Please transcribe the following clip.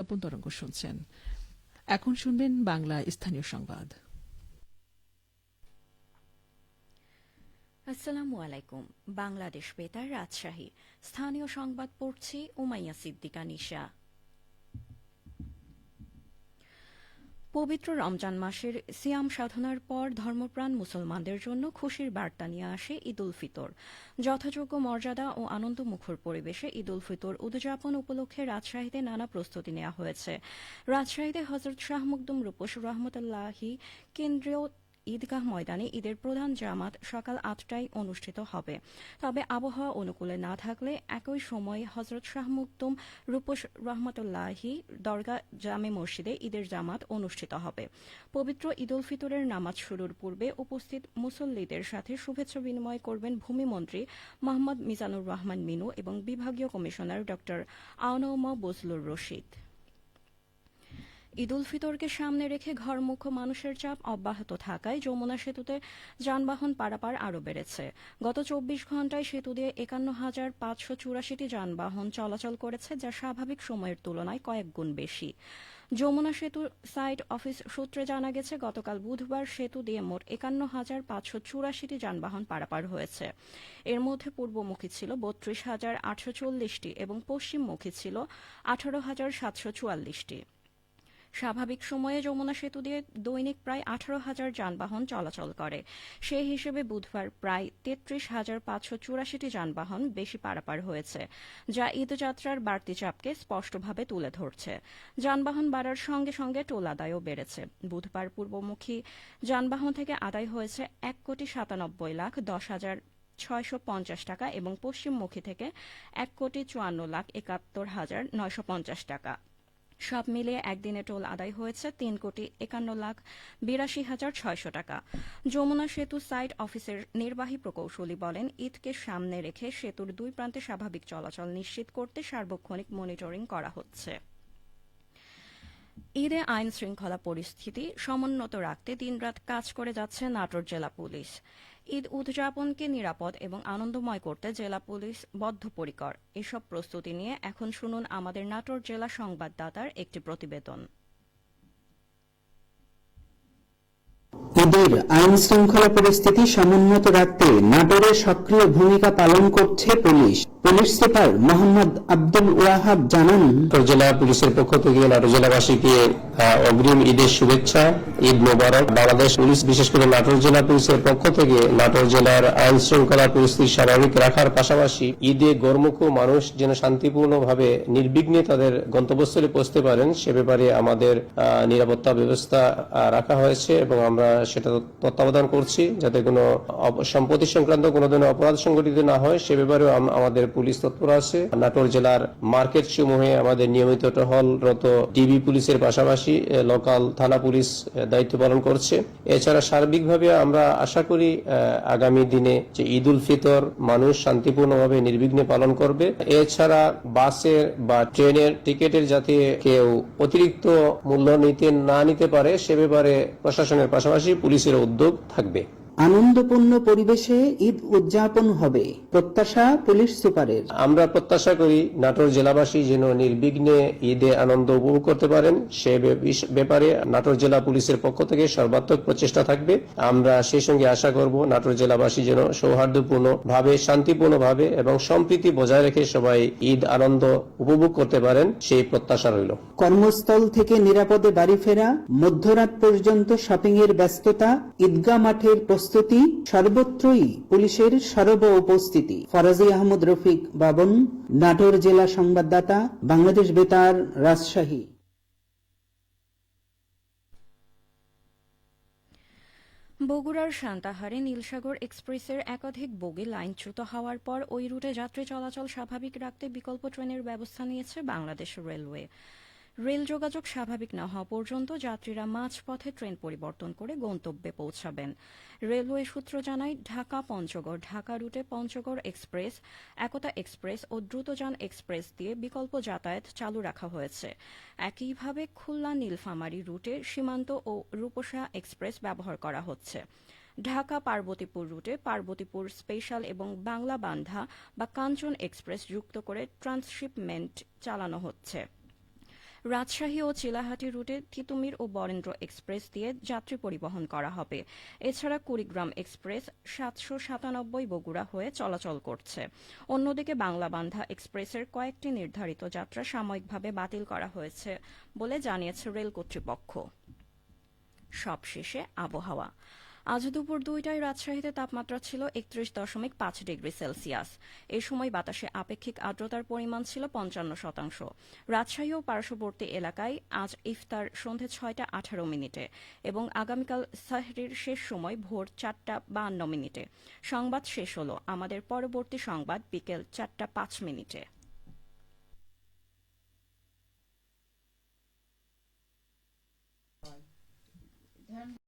বিজ্ঞাপন তরঙ্গ শুনছেন। এখন শুনবেন বাংলা স্থানীয় সংবাদ। আসসালামু আলাইকুম। বাংলাদেশ বেতার রাজশাহী স্থানীয় সংবাদ পড়ছি উমাইয়া সিদ্দিকা নিশা। পবিত্র রমজান মাসের সিয়াম সাধনার পর ধর্মপ্রাণ মুসলমানদের জন্য খুশির বার্তা নিয়ে আসে ঈদ উল ফিতর। যথাযোগ্য মর্যাদা ও আনন্দমুখর পরিবেশে ঈদ উল ফিতর উদযাপন উপলক্ষে রাজশাহীতে নানা প্রস্তুতি নেওয়া হয়েছে। রাজশাহীতে হযরত শাহ মখদুম রূপস রহমতুল্লাহি কেন্দ্রীয় ঈদগাহ ময়দানে ঈদের প্রধান জামাত সকাল ৮টায় অনুষ্ঠিত হবে। তবে আবহাওয়া অনুকূলে না থাকলে একই সময়ে হযরত শাহ মখদুম রূপস রহমতুল্লাহি দরগা জামে মসজিদে ঈদের জামাত অনুষ্ঠিত হবে। পবিত্র ঈদ উল ফিতরের নামাজ শুরুর পূর্বে উপস্থিত মুসল্লিদের সাথে শুভেচ্ছা বিনিময় করবেন ভূমিমন্ত্রী মোহাম্মদ মিজানুর রহমান মিনু এবং বিভাগীয় কমিশনার ড আওনউমা বজলুর রশিদ। ঈদ উল ফিতরকে সামনে রেখে ঘরমুখ মানুষের চাপ অব্যাহত থাকায় যমুনা সেতুতে যানবাহন পারাপার আরও বেড়েছে। গত ২৪ ঘণ্টায় সেতু দিয়ে ৫১,৫৮৪টি যানবাহন চলাচল করেছে, যা স্বাভাবিক সময়ের তুলনায় কয়েক গুণ বেশি। যমুনা সেতু সাইট অফিস সূত্রে জানা গেছে, গতকাল বুধবার সেতু দিয়ে মোট ৫১,৫৮৪টি যানবাহন পারাপার হয়েছে। এর মধ্যে পূর্বমুখী ছিল ৩২,৮৪০টি এবং পশ্চিমমুখী ছিল ১৮,৭৪৪টি। স্বাভাবিক সময়ে যমুনা সেতু দিয়ে দৈনিক প্রায় ১৮,০০০ যানবাহন চলাচল করে। সেই হিসেবে বুধবার প্রায় ৩৩,৫৮৪টি যানবাহন বেশি পারাপার হয়েছে, যা ঈদযাত্রার বাড়তি চাপকে স্পষ্টভাবে তুলে ধরছে। যানবাহন বাড়ার সঙ্গে সঙ্গে টোল আদায়ও বেড়েছে। বুধবার পূর্বমুখী যানবাহন থেকে আদায় হয়েছে ১,৯৭,১০,৬৫০ টাকা এবং পশ্চিমমুখী থেকে ১,৫৪,৭১,৯৫০ টাকা। সব মিলিয়ে একদিনে টোল আদায় হয়েছে ৩,৫১,৮২,৬০০ টাকা। যমুনা সেতু সাইট অফিসের নির্বাহী প্রকৌশলী বলেন, ঈদকে সামনে রেখে সেতুর দুই প্রান্তে স্বাভাবিক চলাচল নিশ্চিত করতে সার্বক্ষণিক মনিটরিং করা হচ্ছে। ঈদে আইন শৃঙ্খলা পরিস্থিতি সমুন্নত রাখতে দিনরাত কাজ করে যাচ্ছে নাটোর জেলা পুলিশ। ঈদ উদযাপনকে নিরাপদ এবং আনন্দময় করতে জেলা পুলিশ বদ্ধপরিকর। এসব প্রস্তুতি নিয়ে এখন শুনুন আমাদের নাটোর জেলা সংবাদদাতার একটি প্রতিবেদন। ঈদের আইন শৃঙ্খলা পরিস্থিতি সমুন্নত রাখতে নাটোরে সক্রিয় ভূমিকা পালন করছে police. Police super Mohammad Abdul Wahab জানান, নাটোর জেলা পুলিশের পক্ষ থেকে নাটোর জেলাবাসীকে অগ্রিম ঈদের শুভেচ্ছা, ঈদ মোবারক। বাংলাদেশ পুলিশ বিশেষ করে নাটোর জেলা পুলিশের পক্ষ থেকে নাটোর জেলার আইন শৃঙ্খলা পরিস্থিতি স্বাভাবিক রাখার পাশাপাশি ঈদে গরমুখ মানুষ যেন শান্তিপূর্ণভাবে নির্বিঘ্নে তাদের গন্তব্যস্থলে পৌঁছতে পারেন সে ব্যাপারে আমাদের নিরাপত্তা ব্যবস্থা রাখা হয়েছে এবং আমরা সেটা তত্ত্বাবধান করছি যাতে কোনো সম্পত্তি সংক্রান্ত কোনো ধরনের অপরাধ সংঘটিত না হয় সে ব্যাপারেও আমাদের পুলিশ তৎপর আছে। নাটোর জেলার মার্কেট সমূহে আমাদের নিয়মিত টহলরত ডিবি পুলিশের পাশাপাশি লোকাল থানা পুলিশ দায়িত্ব পালন করছে। এছাড়া সার্বিকভাবে আমরা আশা করি আগামী দিনে যে ঈদ উল ফিতর মানুষ শান্তিপূর্ণভাবে নির্বিঘ্নে পালন করবে। এছাড়া বাসের বা ট্রেনের টিকিটের যাতে কেউ অতিরিক্ত মূল্য নিতে পারে সে ব্যাপারে প্রশাসনের পাশাপাশি পুলিশের উদ্যোগ থাকবে। আনন্দপূর্ণ পরিবেশে ঈদ উদযাপন হবে প্রত্যাশা পুলিশ সুপারের। আমরা প্রত্যাশা করি নাটোর জেলাবাসী যেন নির্বিঘ্নে ঈদে আনন্দ উপভোগ করতে পারেন সে ব্যাপারে নাটোর জেলা পুলিশের পক্ষ থেকে সর্বাত্মক প্রচেষ্টা থাকবে। আমরা সেই সঙ্গে আশা করব নাটোর জেলাবাসী যেন সৌহার্দ্যপূর্ণ ভাবে শান্তিপূর্ণ ভাবে এবং সম্প্রীতি বজায় রেখে সবাই ঈদ আনন্দ উপভোগ করতে পারেন সেই প্রত্যাশা রইল। কর্মস্থল থেকে নিরাপদে বাড়ি ফেরা, মধ্যরাত পর্যন্ত শপিং এর ব্যস্ততা, ঈদগাহ মাঠের প্রস্তুতি, সর্বত্রই পুলিশের সর্ব উপস্থিতি। ফরাজি আহমদ রফিক বাবন, নাটোর জেলা সংবাদদাতা, বাংলাদেশ বেতার, রাজশাহী। বগুড়ার সান্তাহারে নীলসাগর এক্সপ্রেসের একাধিক বগি লাইনচ্যুত হওয়ার পর ওই রুটে যাত্রী চলাচল স্বাভাবিক রাখতে বিকল্প ট্রেনের ব্যবস্থা নিয়েছে বাংলাদেশ রেলওয়ে। রেল যোগাযোগ স্বাভাবিক না হওয়া পর্যন্ত যাত্রীরা মাঝপথে ট্রেন পরিবর্তন করে গন্তব্যে পৌঁছাবেন। রেলওয়ে সূত্র জানায়, ঢাকা পঞ্চগড় ঢাকা রুটে পঞ্চগড় এক্সপ্রেস, একতা এক্সপ্রেস ও দ্রুতযান এক্সপ্রেস দিয়ে বিকল্প যাতায়াত চালু রাখা হয়েছে। একইভাবে খুলনা নীলফামারী রুটে সীমান্ত ও রূপসা এক্সপ্রেস ব্যবহার করা হচ্ছে। ঢাকা পার্বতীপুর রুটে পার্বতীপুর স্পেশাল এবং বাংলা বান্ধা বা কাঞ্চন এক্সপ্রেস যুক্ত করে ট্রান্সশিপমেন্ট চালানো হচ্ছে। রাজশাহী ও চিলাহাটি রুটে তিতুমির ও বরেন্দ্র এক্সপ্রেস দিয়ে যাত্রী পরিবহন করা হবে। এছাড়া কুড়িগ্রাম এক্সপ্রেস 797 বগুড়া হয়ে চলাচল করছে। অন্যদিকে বাংলাবান্ধা এক্সপ্রেসের কয়েকটি নির্ধারিত যাত্রা সাময়িকভাবে বাতিল করা হয়েছে বলে জানিয়েছে রেল কর্তৃপক্ষ। সবশেষে আবহাওয়া। আজ দুপুর 2টায় রাজশাহীতে তাপমাত্রা ছিল 31.5 ডিগ্রি সেলসিয়াস। এ সময় বাতাসে আপেক্ষিক আর্দ্রতার পরিমাণ ছিল 55%। রাজশাহী ও পার্শ্ববর্তী এলাকায় আজ ইফতার সন্ধে 6:18 এবং আগামীকাল সাহরির শেষ সময় ভোর 4:52। সংবাদ শেষ হলো। আমাদের পরবর্তী সংবাদ বিকেল 4:05।